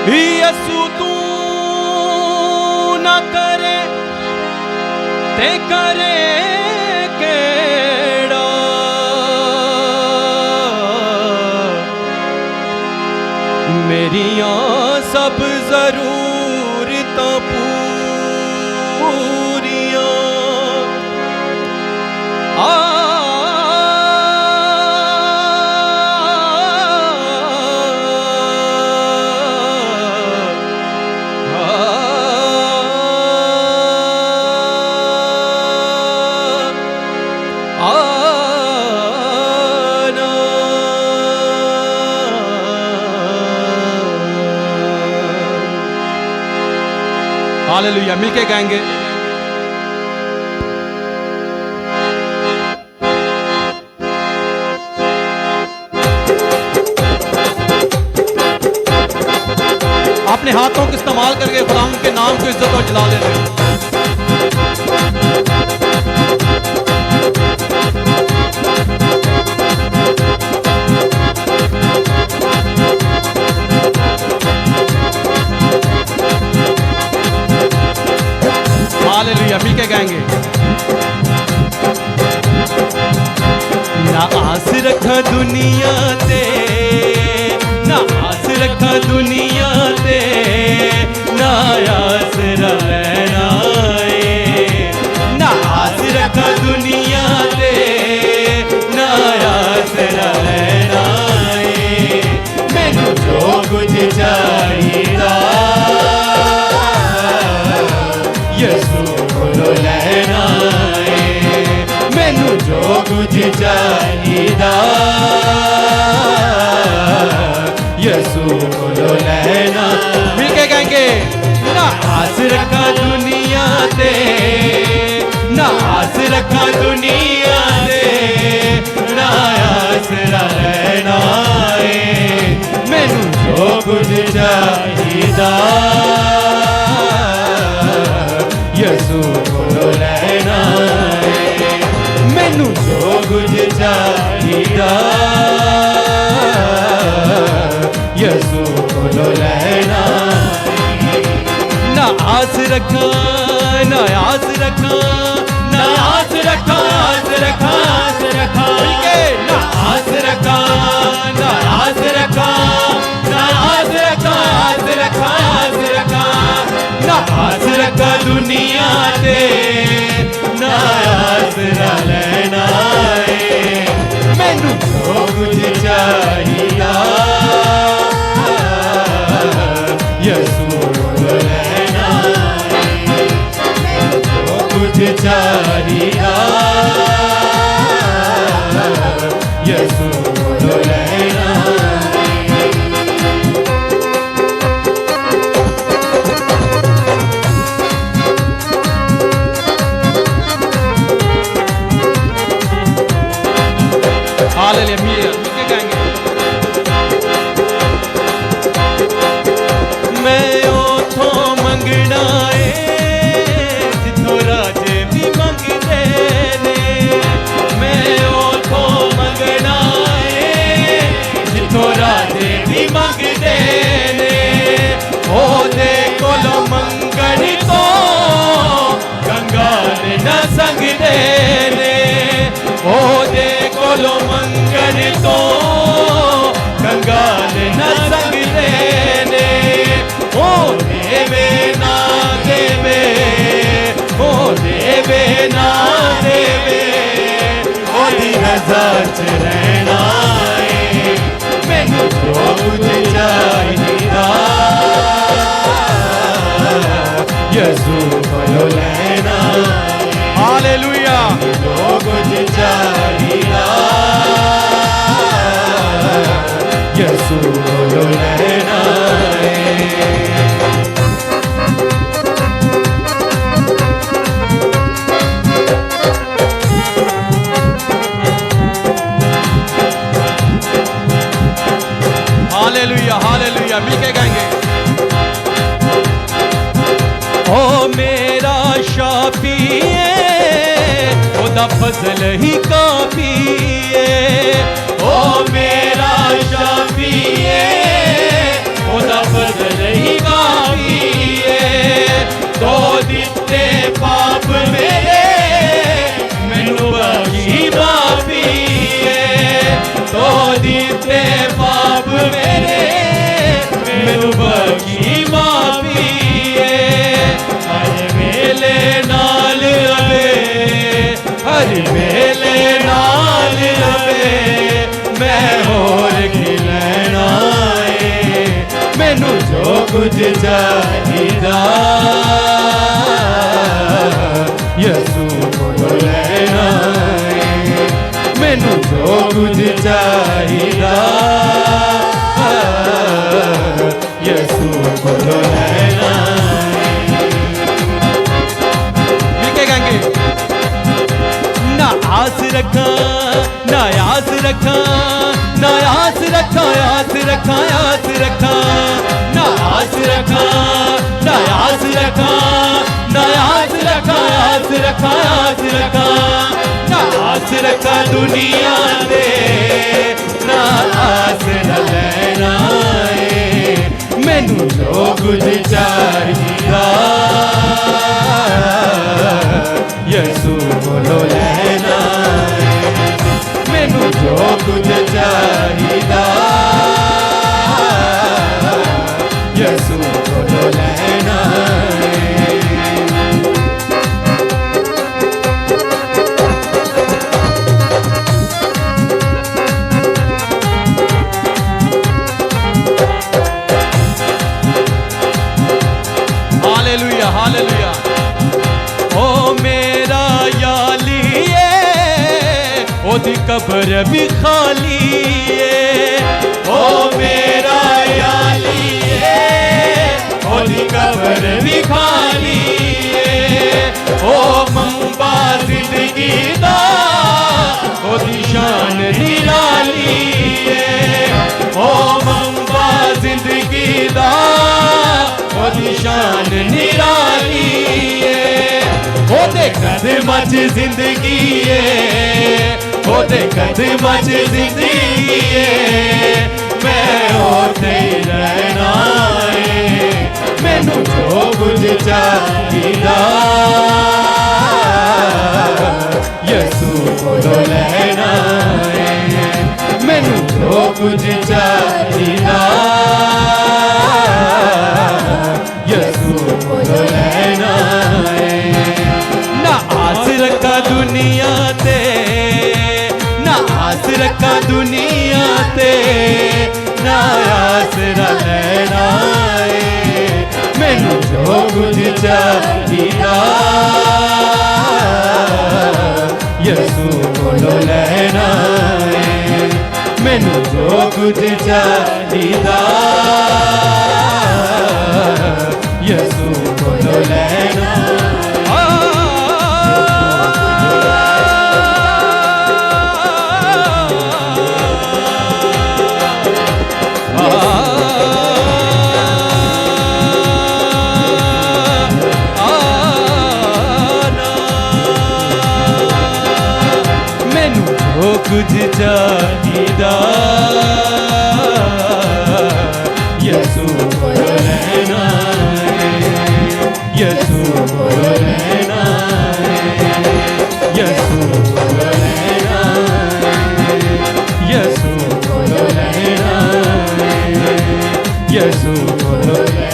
यसु तू न करे ते करे केड़ा, मेरियां सब जरूरतां पूरियां हालेलुया। मिलके गाएंगे। अपने हाथों को इस्तेमाल करके खुदा के नाम को इज्जत और जलाल दे रहे हैं। हालेलुया। मिलके गाएंगे। ना आस रखा दुनिया ते, ना आस रखा दुनिया ते, ना आस रहना है। ना आस रखा दुनिया ते, ना आस रहना है। मैनू जो कुछ चाहिदा यसू कोलो लेना है। मैनू जो कुछ चाहिदा यसू कोलो लेना। मिलके कहेंगे। ना आस रखा दुनिया ते, ना आस रखा दुनिया ते, ना आस रहना है। मैनू जो कुछ चाहिदा यसू कोलो लेना है। मैनू जो कुछ चाहिदा यसू कोलो लेना है। ना आस रखा, ना आस रखा, ना आस रखा, आस रखा, आस रखा। ना आस रखा, ना आस रखा, ना आस रखा, आस रखा, आस रखा। ना आस रखा दुनिया ते, ना आस लेना है। मैनू जो कुछ चाहिदा यसू कोलो लेना है। जो कुछ चाहिदा यसू कोलो लेना है। हालेलुया। मिलके गाएंगे। मैं ओथों मंगना है जिथों राजे भी मंगदे ने। मैं ओथों मंगना है जिथों राजे भी मंगदे ने। ओदे कोलों मंगण तो कंगाल न संगदे ने। ओदे कोलों मंगण तो कंगाल न संगदे ने। ओ देवे ना देवे, ओ देवे ना देवे, ओदी रज़ा च रहना है। मैनू जो कुछ चाहिदा यसू कोलो लेना है। हालेलुया। जो कुछ चाहिदा यसू कोलो लेना है। हालेलुया। हालेलुया। मिलके गाएंगे। ओ मेरा शाफी है, ओदा फजल ही काफी है। ओ मेरा शाफी है, ओदा फजल ही जो कुछ चाहिदा यसू कोलो लेना है मैनू जो कुछ चाहिदा यसू कोलो लेना लिखे गाएंगे ना आस रखा ना आस रखा ना आस रखा आस रखा आस रखा ना आस रखा ना आस रखा ना आस रखा आस रखा आस रखा ना आस रखा दुनिया दे ना आस न लेना है मैनू जो कुछ चाहिदा यसू कोलो लेना मैनू जो कुछ चाहिदा यसू कोलो लेना हालेलुया हालेलुया ओ मेरा याली ओदी कब्र भी खाली ओ मेरा याली ओदी कब्र भी खाली ओ मंबा जिंदगी दा ओदी शान निराली ओ मंबा जिंदगी दा ओदी शान निराली ओदे कदमां च जिंदगी ओदे कदमां च जिंदगी मैं ओथे रहना है मैनू जो कुछ चाहिदा यसू कोलो लेना है मैनू जो कुछ चाहिदा यसू कोलो लेना है ना आस रखा दुनिया ते ना आस रखा दुनिया ते ना आसरा लेना है मैनू जो कुछ चाहिदा यसू कोलो लेना है मैनू जो कुछ चाहिदा यसू कोलो लेना कुछ चाहिदा यसू कोलो लेना यसू कोलो लेना यसू कोलो लेना यसू कोलो लेना यसू कोलो लेना